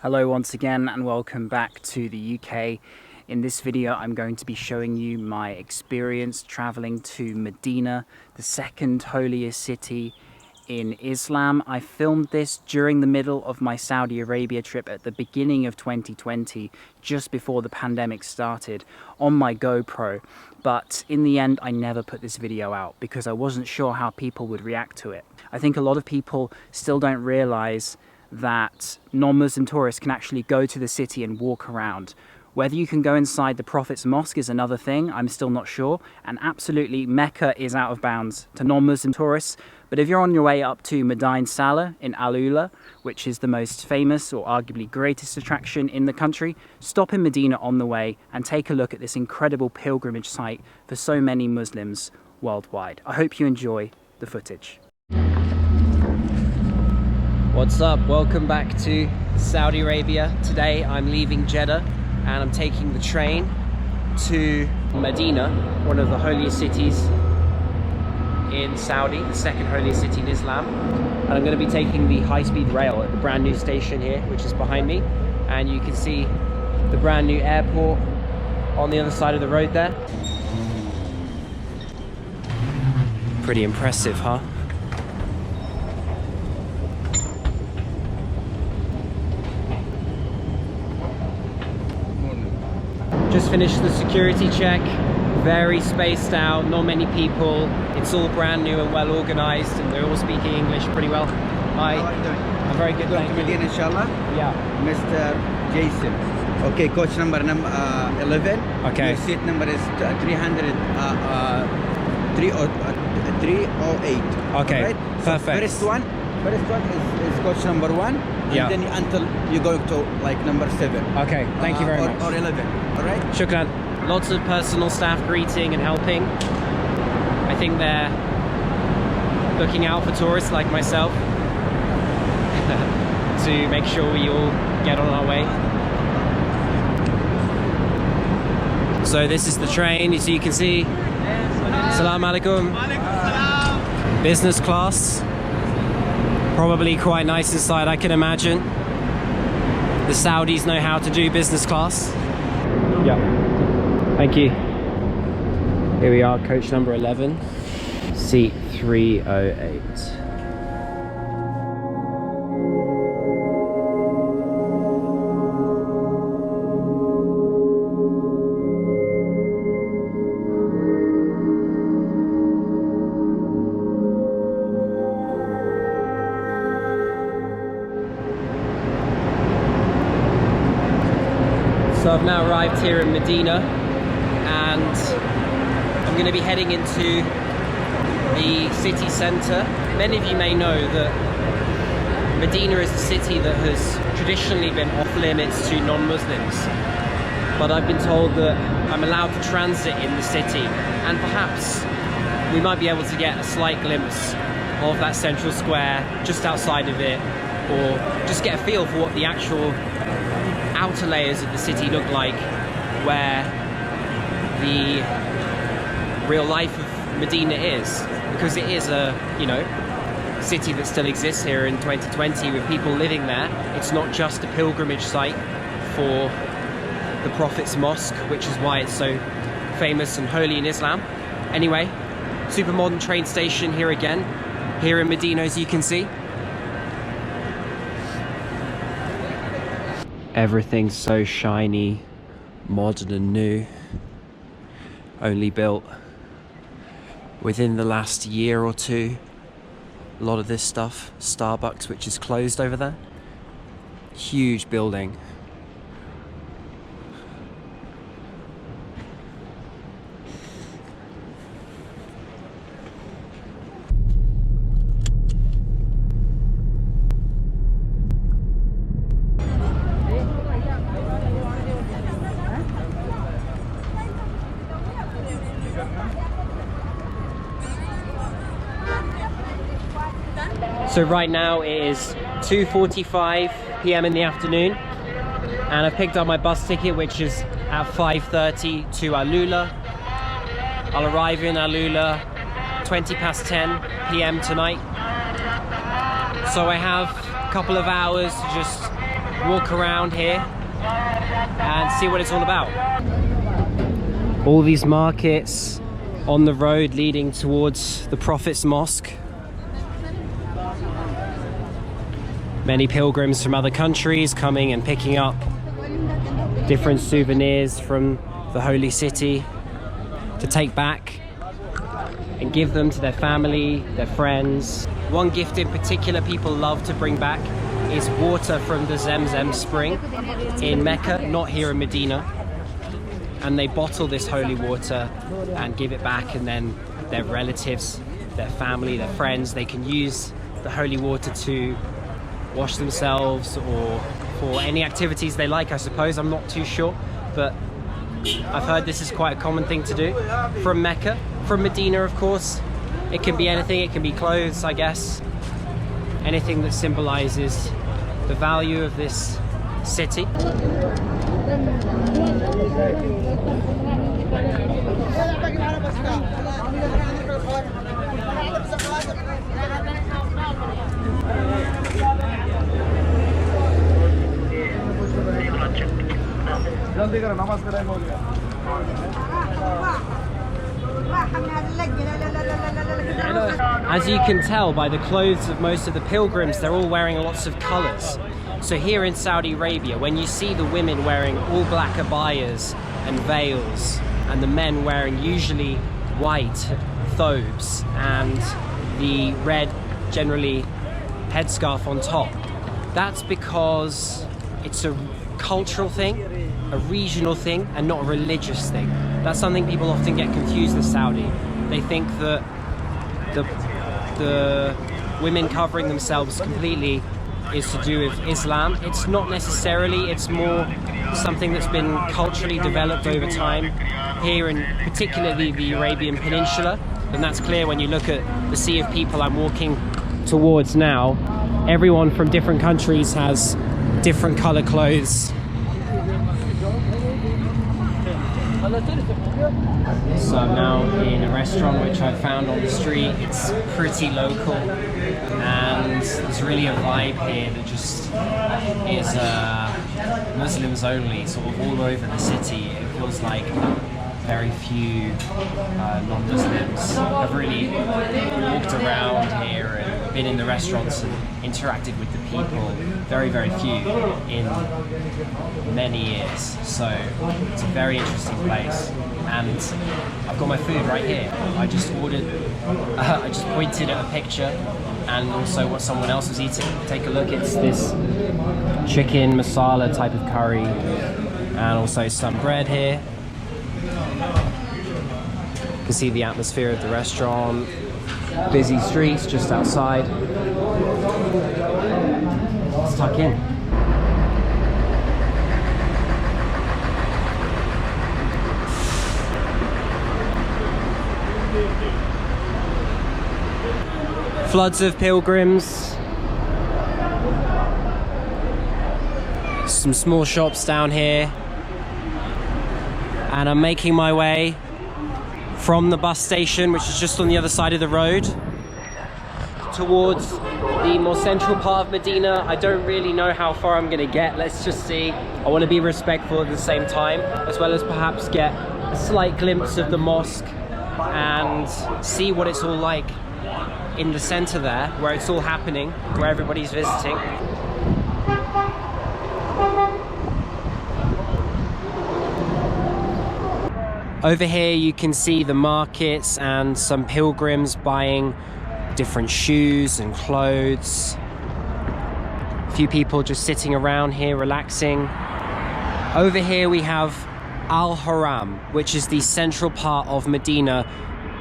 Hello once again and welcome back to the UK. In this video I'm going to be showing you my experience traveling to Medina, the second holiest city in Islam. I filmed this during the middle of my Saudi Arabia trip at the beginning of 2020, just before the pandemic started, on my GoPro. But in the end I never put this video out because I wasn't sure how people would react to it. I think a lot of people still don't realize that non-Muslim tourists can actually go to the city and walk around. Whether you can go inside the Prophet's Mosque is another thing, I'm still not sure. And absolutely, Mecca is out of bounds to non-Muslim tourists. But if you're on your way up to Madain Salah in Al Ula, which is the most famous or arguably greatest attraction in the country, stop in Medina on the way and take a look at this incredible pilgrimage site for so many Muslims worldwide. I hope you enjoy the footage. What's up? Welcome back to Saudi Arabia. Today I'm leaving Jeddah and I'm taking the train to Medina, one of the holiest cities in Saudi, the second holiest city in Islam. And I'm going to be taking the high-speed rail at the brand new station here, which is behind me. And you can see the brand new airport on the other side of the road there. Pretty impressive, huh? Just finished the security check, very spaced out, not many people. It's all brand new and well organized and they're all speaking English pretty well. Hi. How are you doing? I'm very good, thank you. Medina, inshallah? Yeah. Mr. Jason. Okay, coach number 11. Okay. Your seat number is 308. Okay, right? perfect. So first one is coach number 1. And Yeah. then until you go to like number 7. Okay, thank you very much. Or 11, all right? Shukran. Lots of personal staff greeting and helping. I think they're looking out for tourists like myself to make sure we all get on our way. So this is the train, as you can see. Salam alaikum. Business class. Probably quite nice inside, I can imagine. The Saudis know how to do business class. Yeah. Thank you. Here we are, coach number 11, seat 308. So I've now arrived here in Medina and I'm going to be heading into the city centre. Many of you may know that Medina is a city that has traditionally been off limits to non-Muslims, but I've been told that I'm allowed to transit in the city and perhaps we might be able to get a slight glimpse of that central square just outside of it, or just get a feel for what the actual outer layers of the city look like, where the real life of Medina is, because it is a, you know, city that still exists here in 2020 with people living there. It's not just a pilgrimage site for the Prophet's Mosque, which is why it's so famous and holy in Islam. Anyway, super modern train station here again, here in Medina, as you can see. Everything's so shiny, modern and new. Only built within the last year or two. A lot of this stuff. Starbucks, which is closed over there. Huge building. So right now it is 2:45 p.m. in the afternoon and I've picked up my bus ticket, which is at 5:30 to Al Ula. I'll arrive in Al Ula 10 p.m. tonight. So I have a couple of hours to just walk around here and see what it's all about. All these markets on the road leading towards the Prophet's Mosque. Many pilgrims from other countries coming and picking up different souvenirs from the holy city to take back and give them to their family, their friends. One gift in particular people love to bring back is water from the ZAMZAM spring in Mecca, not here in Medina. And they bottle this holy water and give it back, and then their relatives, their family, their friends, they can use the holy water to wash themselves or for any activities they like, I suppose. I'm not too sure, but I've heard this is quite a common thing to do from Mecca. From Medina, of course, it can be anything. It can be clothes, I guess. Anything that symbolizes the value of this city. As you can tell by the clothes of most of the pilgrims, they're all wearing lots of colors. So here in Saudi Arabia, when you see the women wearing all black abayas and veils, and the men wearing usually white thobes and the red, generally, headscarf on top, that's because it's a cultural thing, a regional thing, and not a religious thing. That's something people often get confused with Saudi. They think that the women covering themselves completely is to do with Islam. It's not necessarily, it's more something that's been culturally developed over time here in particularly the Arabian Peninsula, and that's clear when you look at the sea of people I'm walking towards now. Everyone from different countries has different color clothes. So I'm now in a restaurant which I found on the street. It's pretty local, and there's really a vibe here that just is Muslims only, sort of all over the city. It feels like very few non-Muslims have really walked around here and been in the restaurants and interacted with the people. Very, very few in many years. So it's a very interesting place. And I've got my food right here. I just ordered, I just pointed at a picture and also what someone else was eating. Take a look, it's this chicken masala type of curry and also some bread here. You can see the atmosphere of the restaurant. Busy streets just outside. Let's tuck in. Floods of pilgrims. Some small shops down here. And I'm making my way from the bus station, which is just on the other side of the road, towards the more central part of Medina. I don't really know how far I'm gonna get. Let's just see. I want to be respectful at the same time, as well as perhaps get a slight glimpse of the mosque and see what it's all like in the center there, where it's all happening, where everybody's visiting. Over here you can see the markets and some pilgrims buying different shoes and clothes. A few people just sitting around here relaxing. Over here we have Al-Haram, which is the central part of Medina.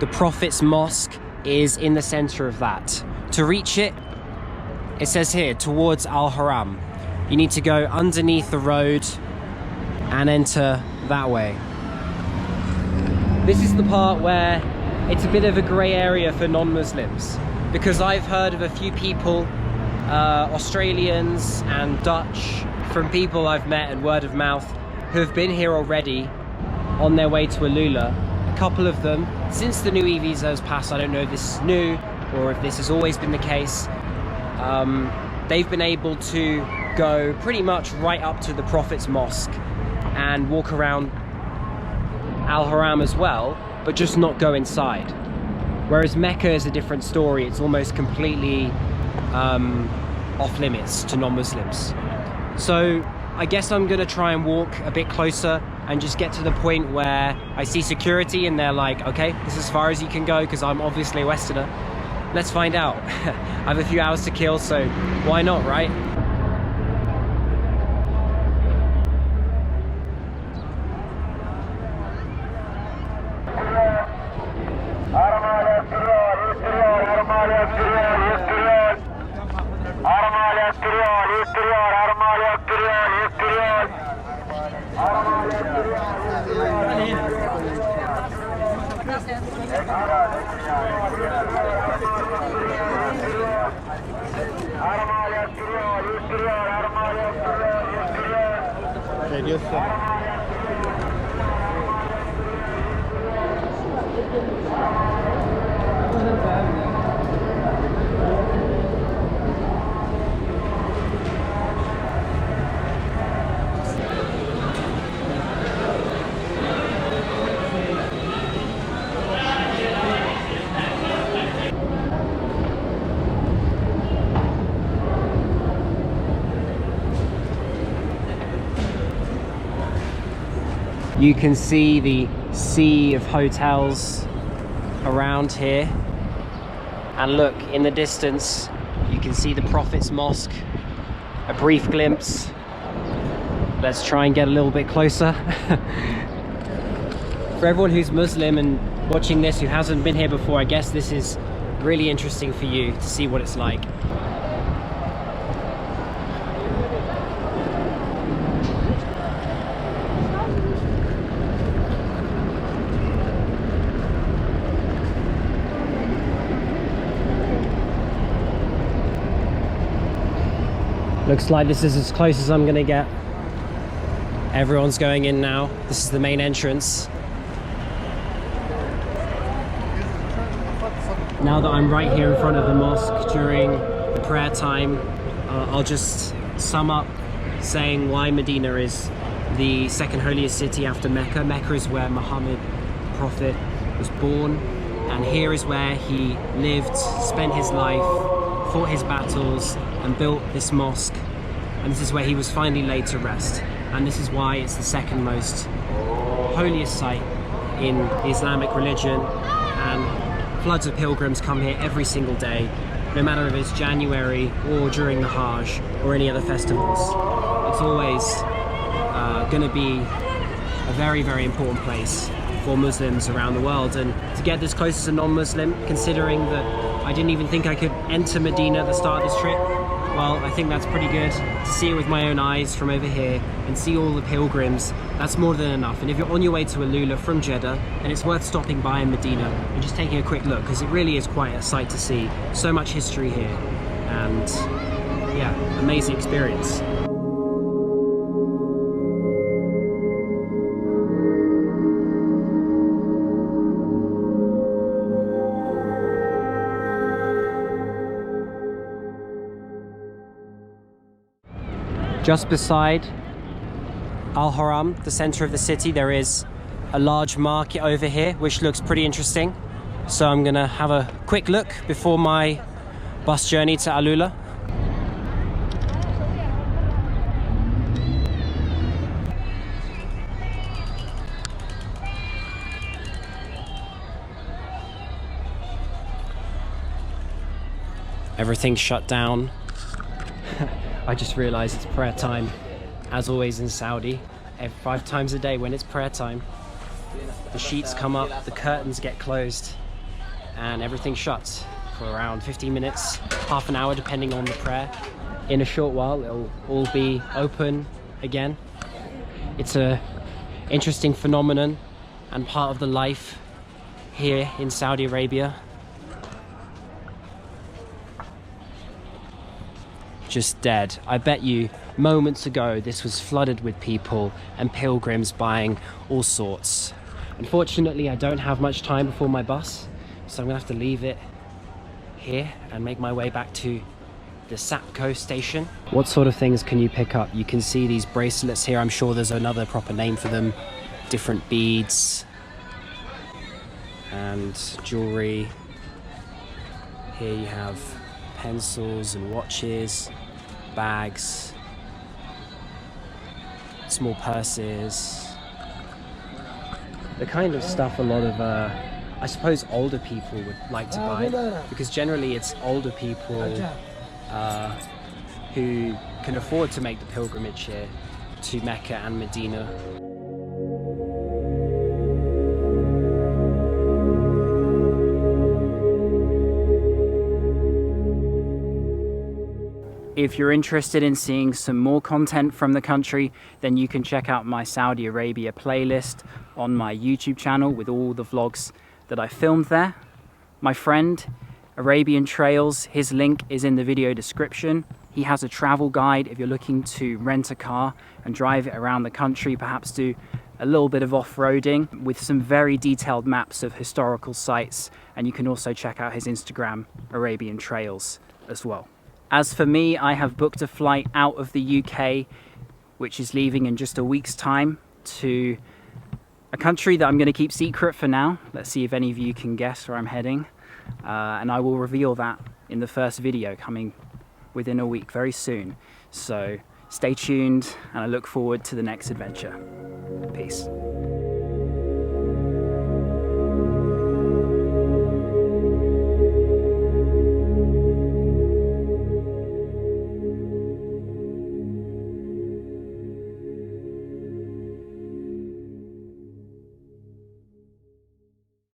The Prophet's Mosque is in the center of that. To reach it, it says here, towards Al-Haram. You need to go underneath the road and enter that way. This is the part where it's a bit of a grey area for non-Muslims, because I've heard of a few people, Australians and Dutch, from people I've met and word of mouth, who have been here already on their way to Alula. A couple of them, since the new e-visa has passed, I don't know if this is new or if this has always been the case, they've been able to go pretty much right up to the Prophet's Mosque and walk around Al-Haram as well, but just not go inside. Whereas Mecca is a different story. It's almost completely off limits to non-Muslims. So I guess I'm gonna try and walk a bit closer and just get to the point where I see security and they're like, okay, this is as far as you can go, because I'm obviously a Westerner. Let's find out. I have a few hours to kill, so why not, right? You can see the sea of hotels around here, and look, in the distance you can see the Prophet's Mosque, a brief glimpse. Let's try and get a little bit closer. For everyone who's Muslim and watching this who hasn't been here before, I guess this is really interesting for you to see what it's like. Looks like this is as close as I'm gonna get. Everyone's going in now. This is the main entrance. Now that I'm right here in front of the mosque during the prayer time, I'll just sum up saying why Medina is the second holiest city after Mecca. Mecca is where Muhammad, the Prophet, was born, and here is where he lived, spent his life, fought his battles, and built this mosque. And this is where he was finally laid to rest. And this is why it's the second most holiest site in the Islamic religion. And floods of pilgrims come here every single day, no matter if it's January or during the Hajj or any other festivals. It's always going to be a very, very important place for Muslims around the world. And to get this close as a non-Muslim, considering that I didn't even think I could enter Medina at the start of this trip, well, I think that's pretty good. To see it with my own eyes from over here and see all the pilgrims, that's more than enough. And if you're on your way to Alula from Jeddah, then it's worth stopping by in Medina and just taking a quick look, because it really is quite a sight to see. So much history here, and yeah, amazing experience. Just beside Al-Haram, the center of the city, there is a large market over here, which looks pretty interesting. So I'm gonna have a quick look before my bus journey to Alula. Everything's shut down. I just realized it's prayer time, as always in Saudi. 5 times a day when it's prayer time, the sheets come up, the curtains get closed, and everything shuts for around 15 minutes, half an hour depending on the prayer. In a short while it'll all be open again. It's a interesting phenomenon and part of the life here in Saudi Arabia. Just dead. I bet you moments ago this was flooded with people and pilgrims buying all sorts. Unfortunately, I don't have much time before my bus, so I'm gonna have to leave it here and make my way back to the Sapco station. What sort of things can you pick up? You can see these bracelets here. I'm sure there's another proper name for them. Different beads and jewelry. Here you have pencils and watches, bags, small purses. The kind of stuff a lot of, I suppose, older people would like to buy, because generally it's older people who can afford to make the pilgrimage here to Mecca and Medina. If you're interested in seeing some more content from the country, then you can check out my Saudi Arabia playlist on my YouTube channel with all the vlogs that I filmed there. My friend, ArabianTrails, his link is in the video description. He has a travel guide if you're looking to rent a car and drive it around the country, perhaps do a little bit of off-roading, with some very detailed maps of historical sites. And you can also check out his Instagram, ArabianTrails, as well. As for me, I have booked a flight out of the UK, which is leaving in just a week's time, to a country that I'm going to keep secret for now. Let's see if any of you can guess where I'm heading. And I will reveal that in the first video coming within a week, very soon. So stay tuned, and I look forward to the next adventure. Peace.